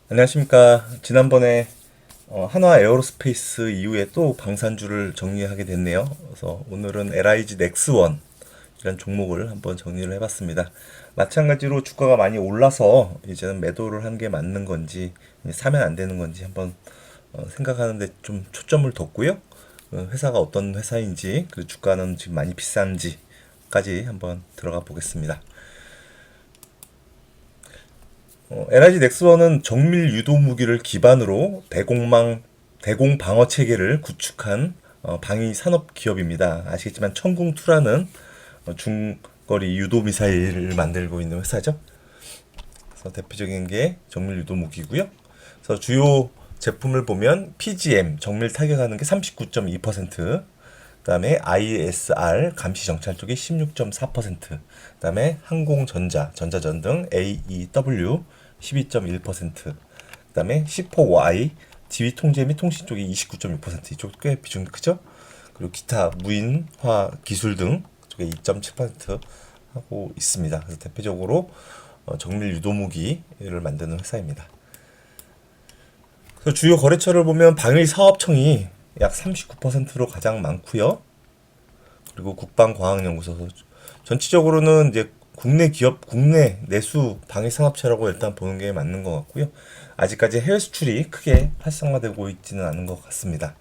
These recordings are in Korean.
안녕하십니까. 지난번에 한화 에어로스페이스 이후에 또 방산주를 정리하게 됐네요. 그래서 오늘은 LIG 넥스원 이런 종목을 한번 정리를 해봤습니다. 마찬가지로 주가가 많이 올라서 이제는 매도를 한 게 맞는 건지 사면 안 되는 건지 한번 생각하는데 좀 초점을 뒀고요. 회사가 어떤 회사인지 그리고 주가는 지금 많이 비싼지까지 한번 들어가 보겠습니다. LIG 넥스원은 정밀 유도 무기를 기반으로 대공 방어 체계를 구축한 방위 산업 기업입니다. 아시겠지만 천궁2라는 중거리 유도 미사일을 만들고 있는 회사죠. 그래서 대표적인 게 정밀 유도 무기고요. 그래서 주요 제품을 보면 PGM 정밀 타격하는 게 39.2%, 그다음에 ISR 감시 정찰 쪽이 16.4%, 그다음에 항공전자, 전자전 등 AEW 12.1%, 그다음에 C4Y 지휘 통제 및 통신 쪽이 29.6%, 이쪽 꽤 비중이 크죠? 그리고 기타 무인화 기술 등 쪽에 2.7% 하고 있습니다. 그래서 대표적으로 정밀 유도무기를 만드는 회사입니다. 그래서 주요 거래처를 보면 방위사업청이 약 39%로 가장 많고요. 그리고 국방과학연구소, 전체적으로는 이제 국내 기업, 국내 내수 방위산업체라고 일단 보는 게 맞는 것 같고요. 아직까지 해외 수출이 크게 활성화되고 있지는 않은 것 같습니다.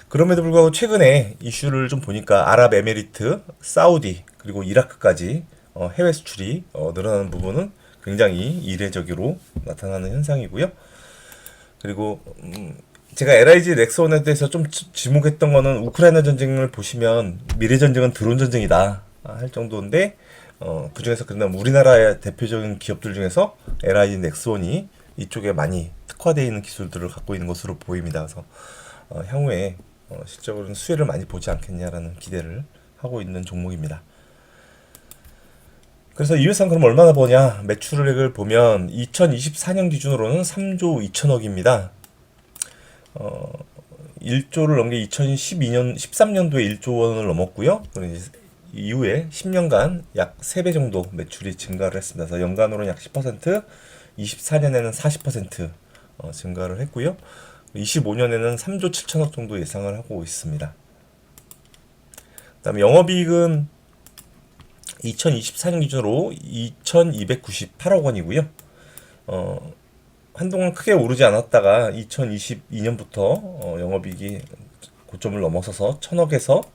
그럼에도 불구하고 최근에 이슈를 좀 보니까 아랍에미리트, 사우디, 그리고 이라크까지 해외 수출이 늘어나는 부분은 굉장히 이례적으로 나타나는 현상이고요. 그리고 제가 LIG 넥스원에 대해서 좀 지목했던 거는 우크라이나 전쟁을 보시면 미래 전쟁은 드론 전쟁이다 할 정도인데, 그 중에서 그냥 우리나라의 대표적인 기업들 중에서 LIG 넥스원이 이쪽에 많이 특화되어 있는 기술들을 갖고 있는 것으로 보입니다. 그래서 향후에 실적으로는 수혜를 많이 보지 않겠냐라는 기대를 하고 있는 종목입니다. 그래서 이 회사는 그럼 얼마나 버냐? 매출액을 보면 2024년 기준으로는 3조 2천억입니다. 1조를 넘게 2012년, 13년도에 1조 원을 넘었고요. 그리고 이후에 10년간 약 3배 정도 매출이 증가를 했습니다. 그래서 연간으로는 약 10%, 24년에는 40% 증가를 했고요. 25년에는 3조 7천억 정도 예상을 하고 있습니다. 그다음에 영업이익은 2024년 기준으로 2,298억 원이고요. 한동안 크게 오르지 않았다가 2022년부터 영업이익이 고점을 넘어서서 1,000억에서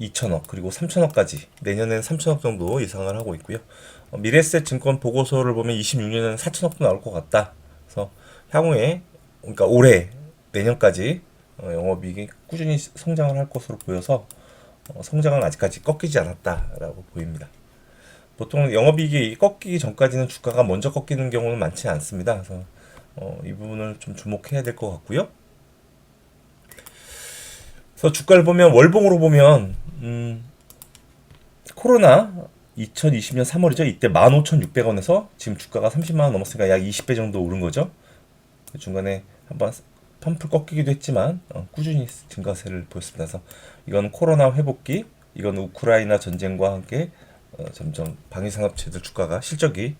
2,000억 그리고 3,000억까지 내년엔 3,000억 정도 예상을 하고 있고요. 미래에셋 증권 보고서를 보면 26년에는 4,000억도 나올 것 같다. 그래서 향후에 그러니까 올해 내년까지 영업이익이 꾸준히 성장을 할 것으로 보여서 성장은 아직까지 꺾이지 않았다라고 보입니다. 보통 영업이익이 꺾이기 전까지는 주가가 먼저 꺾이는 경우는 많지 않습니다. 그래서 이 부분을 좀 주목해야 될 것 같고요. 그래서 주가를 보면 월봉으로 보면 코로나 2020년 3월이죠. 이때 15,600원에서 지금 주가가 30만 원 넘었으니까 약 20배 정도 오른 거죠. 중간에 한번 펌프 꺾이기도 했지만 꾸준히 증가세를 보였습니다. 그래서 이건 코로나 회복기, 이건 우크라이나 전쟁과 함께 점점 방위산업체들 주가가 실적이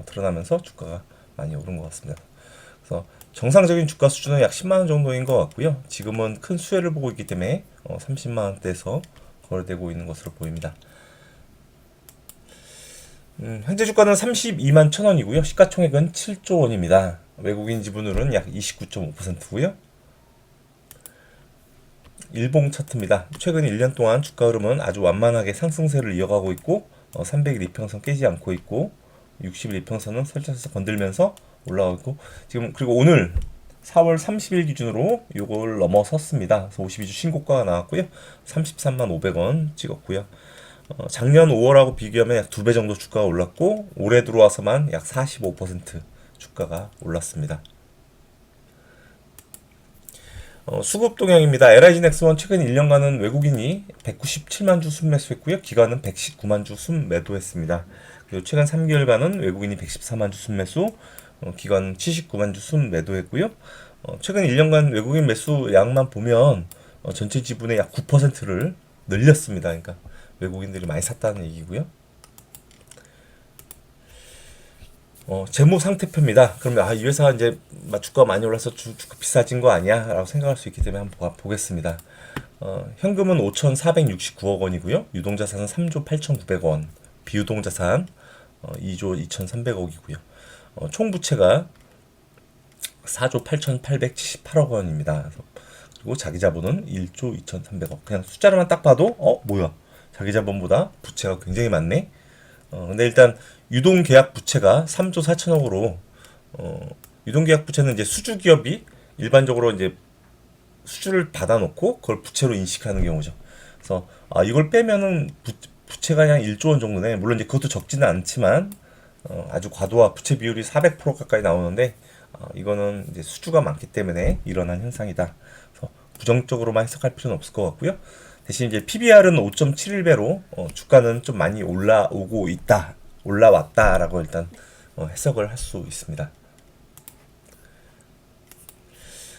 드러나면서 주가가 많이 오른 것 같습니다. 그래서 정상적인 주가 수준은 약 10만 원 정도인 것 같고요. 지금은 큰 수혜를 보고 있기 때문에 30만 원대에서 거래되고 있는 것으로 보입니다. 현재 주가는 32만 1,000원이고요. 시가총액은 7조 원입니다. 외국인 지분율은 약 29.5%고요. 일봉 차트입니다. 최근 1년 동안 주가 흐름은 아주 완만하게 상승세를 이어가고 있고 300일 이평선 깨지 않고 있고 60일 이평선은 설정해서 건들면서 올라가고 있고, 지금 그리고 오늘 4월 30일 기준으로 이걸 넘어섰습니다. 그래서 52주 신고가가 나왔고요. 33만 500원 찍었고요. 작년 5월하고 비교하면 약 2배 정도 주가가 올랐고 올해 들어와서만 약 45% 주가가 올랐습니다. 수급 동향입니다. LIG 넥스원 최근 1년간은 외국인이 197만 주 순매수했고요. 기관은 119만 주 순매도했습니다. 그리고 최근 3개월간은 외국인이 114만 주 순매수, 기관 79만 주 순매도했고요. 최근 1년간 외국인 매수 양만 보면 전체 지분의 약 9%를 늘렸습니다. 그러니까 외국인들이 많이 샀다는 얘기고요. 재무 상태표입니다. 그러면 이 회사가 이제 주가가 많이 올라서 주가 비싸진 거 아니야? 라고 생각할 수 있기 때문에 한번 보겠습니다. 현금은 5,469억 원이고요. 유동자산은 3조 8,900원, 비유동자산 2조 2,300억이고요. 총 부채가 4조 8,878억 원입니다. 그리고 자기 자본은 1조 2,300억. 그냥 숫자로만 딱 봐도 뭐야? 자기 자본보다 부채가 굉장히 많네. 근데 일단 유동계약 부채가 3조 4천억으로 유동계약 부채는 이제 수주 기업이 일반적으로 이제 수주를 받아놓고 그걸 부채로 인식하는 경우죠. 그래서 이걸 빼면은 부채가 그냥 1조 원 정도네. 물론 이제 그것도 적지는 않지만 아주 과도화 부채 비율이 400% 가까이 나오는데 이거는 이제 수주가 많기 때문에 일어난 현상이다. 그래서 부정적으로만 해석할 필요는 없을 것 같고요. 대신 이제 PBR은 5.71배로 주가는 좀 많이 올라오고 있다, 올라왔다라고 일단 해석을 할 수 있습니다.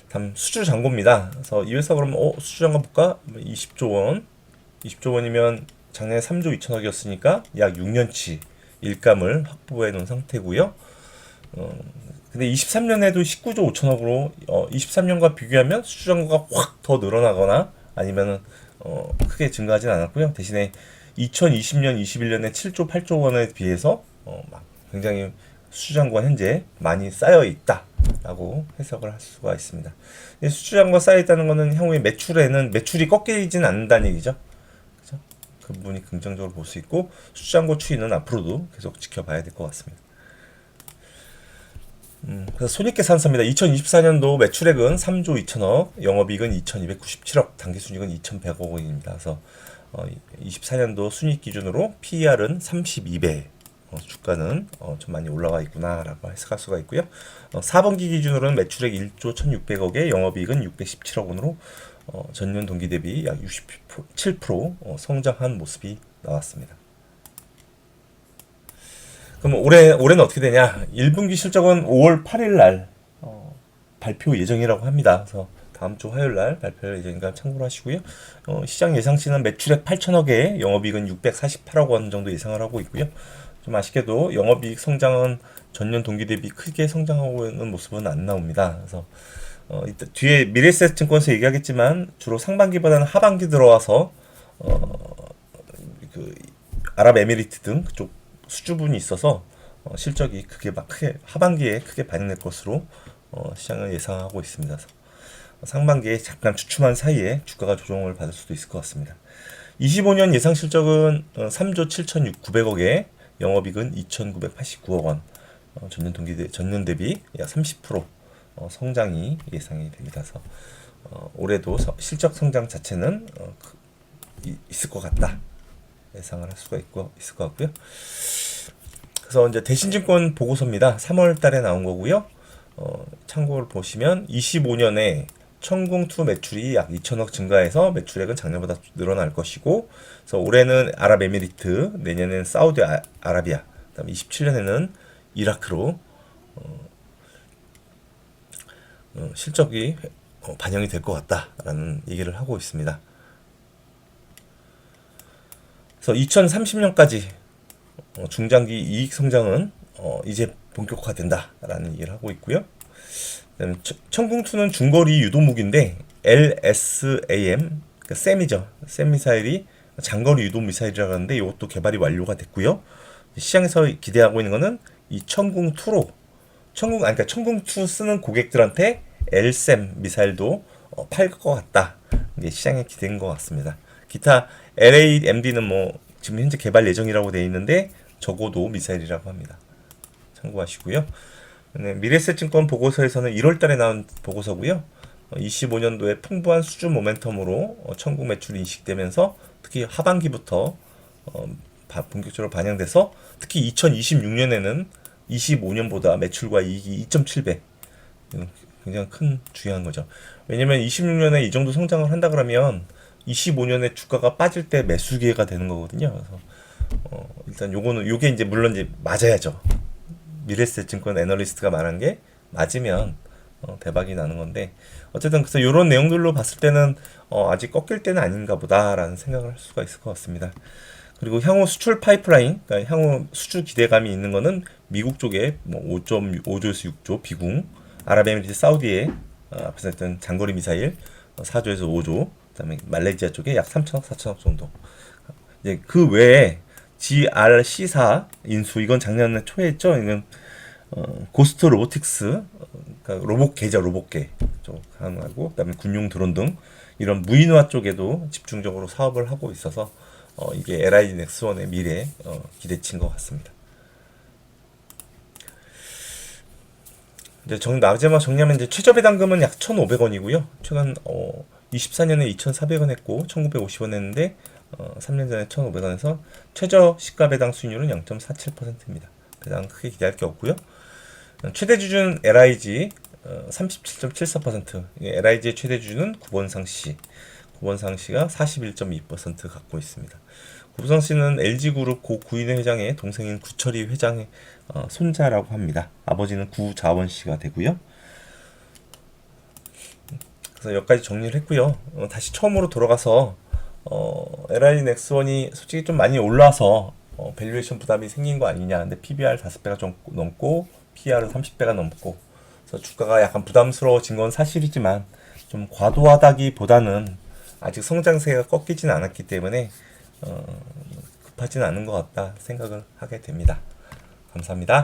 다음 수주 잔고입니다. 그래서 이 회사 그러면 수주 잔고 볼까? 20조 원, 20조 원이면 작년에 3조 2천억이었으니까 약 6년치 일감을 확보해 놓은 상태고요. 근데 23년에도 19조 5천억으로 23년과 비교하면 수주 잔고가 확 더 늘어나거나 아니면은 크게 증가하진 않았고요. 대신에 2020년, 21년에 7조 8조 원에 비해서 굉장히 수주잔고가 현재 많이 쌓여 있다라고 해석을 할 수가 있습니다. 수주잔고가 쌓여 있다는 것은 향후에 매출이 꺾이진 않는다는 얘기죠. 그죠? 그 부분이 긍정적으로 볼 수 있고 수주잔고 추이는 앞으로도 계속 지켜봐야 될 것 같습니다. 그래서 손익계산서입니다. 2024년도 매출액은 3조 2천억, 영업이익은 2,297억, 당기순이익은 2,100억 원입니다. 그래서 24년도 순이익 기준으로 PER은 32배, 주가는 좀 많이 올라와 있구나라고 해석할 수가 있고요. 4분기 기준으로는 매출액 1조 1,600억에 영업이익은 617억 원으로 전년 동기 대비 약 67% 성장한 모습이 나왔습니다. 그럼 올해는 어떻게 되냐? 1분기 실적은 5월 8일 날 발표 예정이라고 합니다. 그래서 다음 주 화요일 날 발표할 예정이니까 참고로 하시고요. 시장 예상치는 매출액 8천억에 영업이익은 648억 원 정도 예상을 하고 있고요. 좀 아쉽게도 영업이익 성장은 전년 동기 대비 크게 성장하고 있는 모습은 안 나옵니다. 그래서 이따 뒤에 미래에셋증권에서 얘기하겠지만 주로 상반기보다는 하반기 들어와서 그 아랍에미리트 등 그쪽 수주분이 있어서 실적이 크게 하반기에 크게 반영될 것으로 시장을 예상하고 있습니다. 상반기에 잠깐 주춤한 사이에 주가가 조정을 받을 수도 있을 것 같습니다. 25년 예상 실적은 3조 7,900억에 영업이익은 2,989억 원, 전년 대비 약 30% 성장이 예상이 됩니다. 그래서 올해도 실적 성장 자체는 있을 것 같다. 예상을 할 수가 있을 것 같고요. 그래서 이제 대신증권 보고서입니다. 3월 달에 나온 거고요. 참고를 보시면 25년에 천궁2 매출이 약 2천억 증가해서 매출액은 작년보다 늘어날 것이고, 그래서 올해는 아랍에미리트, 내년에는 사우디아라비아, 그다음에 27년에는 이라크로 실적이 반영이 될 것 같다라는 얘기를 하고 있습니다. 그래서 2030년까지 중장기 이익 성장은 이제 본격화된다라는 얘기를 하고 있고요. 천궁2는 중거리 유도무기인데 LSAM, 그러니까 셈이죠. 셈 미사일이 장거리 유도 미사일이라고 하는데 이것도 개발이 완료가 됐고요. 시장에서 기대하고 있는 거는 이 천궁2로 그러니까 천궁2 쓰는 고객들한테 LSAM 미사일도 팔 것 같다. 이게 시장에 기대인 것 같습니다. 기타 LAMD는 지금 현재 개발 예정이라고 되어 있는데 적어도 미사일이라고 합니다. 참고하시고요. 네, 미래에셋증권 보고서에서는 1월 달에 나온 보고서고요. 25년도에 풍부한 수주 모멘텀으로 천국 매출이 인식되면서 특히 하반기부터 본격적으로 반영돼서 특히 2026년에는 25년보다 매출과 이익이 2.7배, 굉장히 큰 중요한 거죠. 왜냐면 26년에 이 정도 성장을 한다 그러면 25년에 주가가 빠질 때 매수 기회가 되는 거거든요. 그래서 일단 요게 이제 물론 이제 맞아야죠. 미래에셋증권 애널리스트가 말한 게 맞으면 대박이 나는 건데, 어쨌든 그래서 이런 내용들로 봤을 때는 아직 꺾일 때는 아닌가 보다라는 생각을 할 수가 있을 것 같습니다. 그리고 향후 수출 파이프라인, 그러니까 향후 수주 기대감이 있는 거는 미국 쪽에 뭐 5.5조에서 6조 비궁, 아랍에미리트 사우디에 앞에서 했던 장거리 미사일 4조에서 5조, 그다음에 말레이시아 쪽에 약 3천억, 4천억 정도. 이제 그 외에 GRC4 인수, 이건 작년 초에 했죠. 이건 고스트 로보틱스, 그러니까 로봇개죠, 로봇개 쪽 하고, 그다음에 군용 드론 등 이런 무인화 쪽에도 집중적으로 사업을 하고 있어서 이게 LIG 넥스원의 미래 기대치인 것 같습니다. 이제 마지막 정리하면 이제 최저 배당금은 약 1,500원이고요. 최근 24년에 2,400원 했고 1,950원 했는데 3년 전에 1,500원에서 최저 시가 배당 수익률은 0.47%입니다. 배당 크게 기대할 게 없고요. 최대 주주는 LIG 37.74%. LIG의 최대 주주는 구본상 씨. 구본상 씨가 41.2% 갖고 있습니다. 구본상 씨는 LG그룹 고 구인회 회장의 동생인 구철이 회장의 손자라고 합니다. 아버지는 구자원 씨가 되고요. 그래서 여기까지 정리를 했고요. 다시 처음으로 돌아가서 LIG 넥스원이 솔직히 좀 많이 올라서 밸류에이션 부담이 생긴 거 아니냐. 근데 PBR 5배가 좀 넘고 PR은 30배가 넘고, 그래서 주가가 약간 부담스러워진 건 사실이지만 좀 과도하다기보다는 아직 성장세가 꺾이지는 않았기 때문에 급하지는 않은 것 같다 생각을 하게 됩니다. 감사합니다.